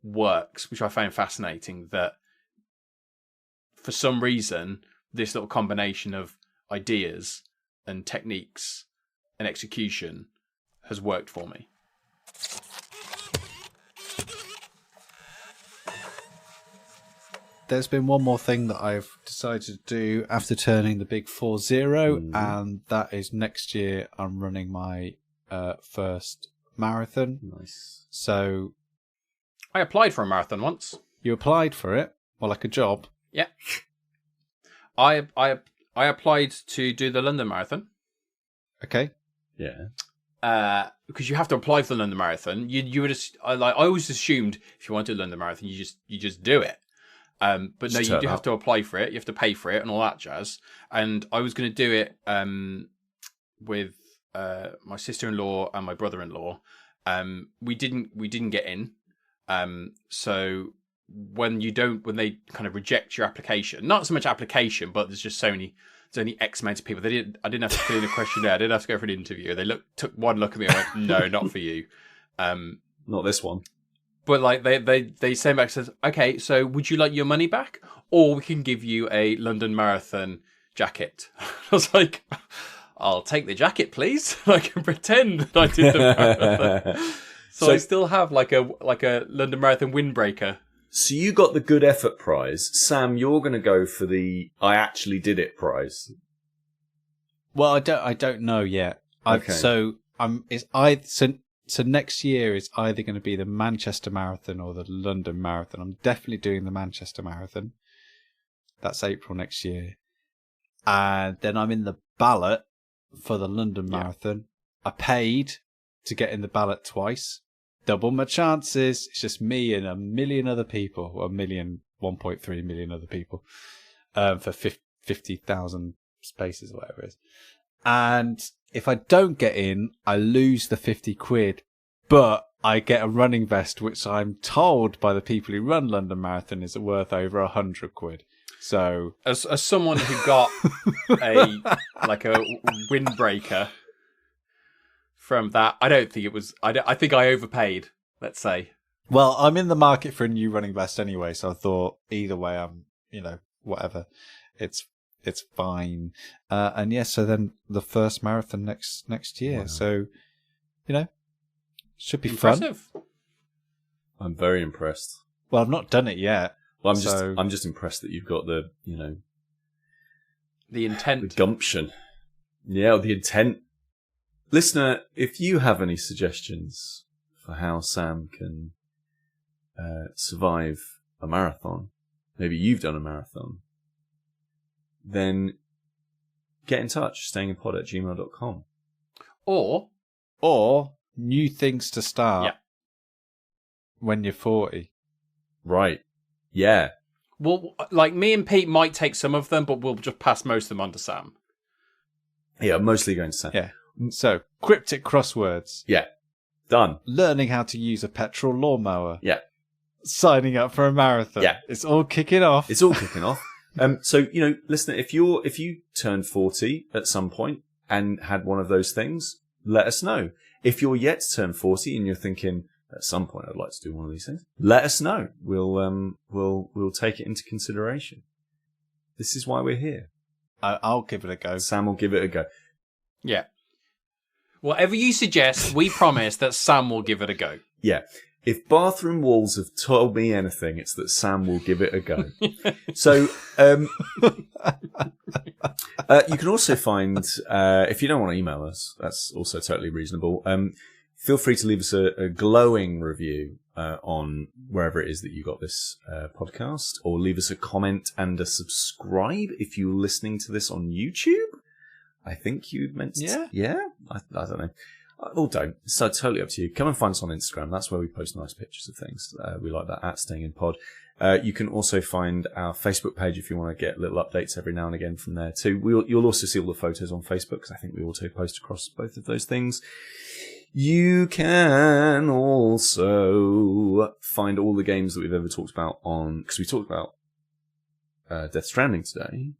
works, which I found fascinating, that for some reason, this little combination of ideas and techniques and execution has worked for me. There's been one more thing that I've decided to do after turning the big 4-0, and that is next year I'm running my first marathon. Nice. So I applied for a marathon once. you applied for it, well, like a job. Yeah. I applied to do the London Marathon. Okay. Yeah. Because you have to apply for the London Marathon. You would I always assumed if you want to do the London Marathon, you just do it. But no, you do have to apply for it. You have to pay for it and all that jazz. And I was going to do it with my sister-in-law and my brother-in-law. We didn't get in. So when they kind of reject your application, not so much application, but there's only X amount of people. I didn't have to fill in a questionnaire. I didn't have to go for an interview. They took one look at me and went, "No, not for you." Not this one. But like they sent back, says, "Okay, so would you like your money back, or we can give you a London Marathon jacket?" I was like, "I'll take the jacket, please. I can pretend that I did the marathon." So I still have like a London Marathon windbreaker. So you got the good effort prize. Sam, you're going to go for the I actually did it prize. Well, I don't know yet. Okay. So next year is either going to be the Manchester Marathon or the London Marathon. I'm definitely doing the Manchester Marathon. That's April next year. And then I'm in the ballot for the London Marathon. I paid to get in the ballot twice. Double my chances. It's just me and a million other people. Well, 1.3 million other people. For 50,000 spaces or whatever it is. And if I don't get in, I lose the 50 quid. But I get a running vest, which I'm told by the people who run London Marathon is worth over 100 quid. So as someone who got a windbreaker from that, I don't think it was. I think I overpaid. Let's say. Well, I'm in the market for a new running vest anyway, so I thought either way, I'm whatever. It's fine. And yes, so then the first marathon next year. Wow. So should be impressive. Fun. I'm very impressed. Well, I've not done it yet. Well, I'm just impressed that you've got the the intent, the gumption. Yeah, the intent. Listener, if you have any suggestions for how Sam can survive a marathon, maybe you've done a marathon, then get in touch, stayinginpod@gmail.com. Or new things to start when you're 40. Right. Yeah. Well, like me and Pete might take some of them, but we'll just pass most of them on to Sam. Yeah, mostly going to Sam. Yeah. So, cryptic crosswords. Yeah. Done. Learning how to use a petrol lawnmower. Yeah. Signing up for a marathon. Yeah. It's all kicking off. It's all kicking off. So, listener, if you turned 40 at some point and had one of those things, let us know. If you're yet to turn 40 and you're thinking, at some point I'd like to do one of these things, let us know. We'll take it into consideration. This is why we're here. I'll give it a go. Sam will give it a go. Yeah. Whatever you suggest, we promise that Sam will give it a go. Yeah. If bathroom walls have told me anything, it's that Sam will give it a go. So, you can also find, if you don't want to email us, that's also totally reasonable. Feel free to leave us a glowing review on wherever it is that you got this podcast, or leave us a comment and a subscribe if you're listening to this on YouTube. I think you meant to. Yeah? I don't know. Or don't. It's totally up to you. Come and find us on Instagram. That's where we post nice pictures of things. We like that, @StayingInPod. You can also find our Facebook page if you want to get little updates every now and again from there too. You'll also see all the photos on Facebook, because I think we auto post across both of those things. You can also find all the games that we've ever talked about because we talked about Death Stranding today.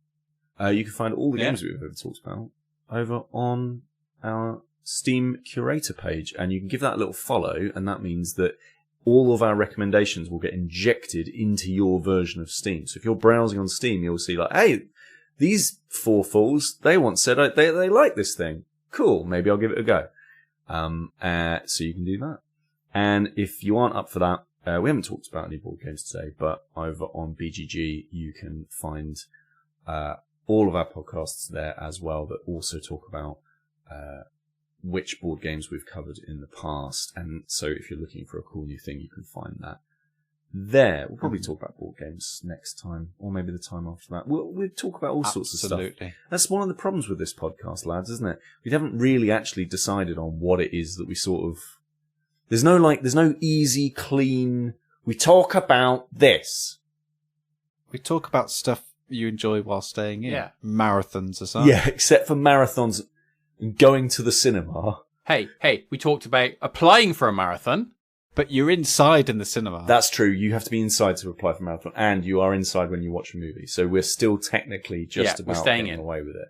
You can find all the games we've ever talked about over on our Steam curator page, and you can give that a little follow, and that means that all of our recommendations will get injected into your version of Steam. So if you're browsing on Steam, you'll see like, hey, these four fools, they once said they like this thing. Cool, maybe I'll give it a go. So you can do that. And if you aren't up for that, we haven't talked about any board games today, but over on BGG, you can find all of our podcasts there as well that also talk about which board games we've covered in the past. And so if you're looking for a cool new thing, you can find that there. We'll probably talk about board games next time, or maybe the time after that. We'll talk about all sorts of stuff. That's one of the problems with this podcast, lads, isn't it? We haven't really actually decided on what it is that we sort of... There's no easy, clean... We talk about this. We talk about stuff you enjoy while staying in. Yeah. Marathons or something. Yeah, except for marathons and going to the cinema. Hey, we talked about applying for a marathon. But you're inside in the cinema. That's true. You have to be inside to apply for a marathon, and you are inside when you watch a movie. So we're still technically just about getting away with it.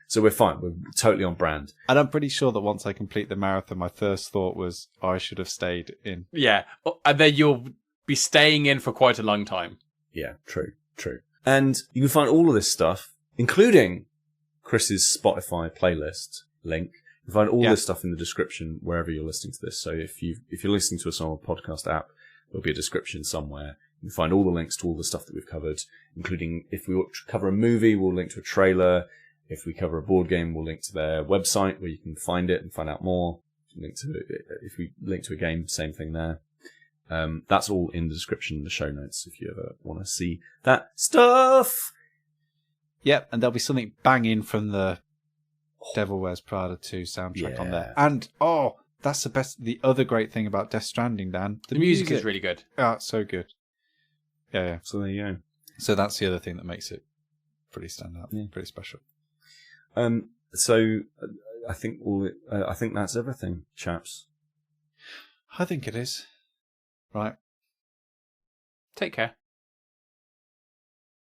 So we're fine. We're totally on brand. And I'm pretty sure that once I complete the marathon, my first thought was, I should have stayed in. Yeah. And then you'll be staying in for quite a long time. Yeah, true. And you can find all of this stuff, including Chris's Spotify playlist link. You can find all this stuff in the description wherever you're listening to this. So if you're listening to us on a podcast app, there'll be a description somewhere. You can find all the links to all the stuff that we've covered, including if we cover a movie, we'll link to a trailer. If we cover a board game, we'll link to their website where you can find it and find out more. If we link to a game, same thing there. That's all in the description, the show notes, if you ever want to see that stuff. Yep, and there'll be something banging from the Devil Wears Prada 2 soundtrack on there. And, that's the other great thing about Death Stranding, Dan. The music is really good. Oh, it's so good. Yeah. So there you go. So that's the other thing that makes it pretty stand out. Yeah. Pretty special. So I think that's everything, chaps. I think it is. Right. Take care.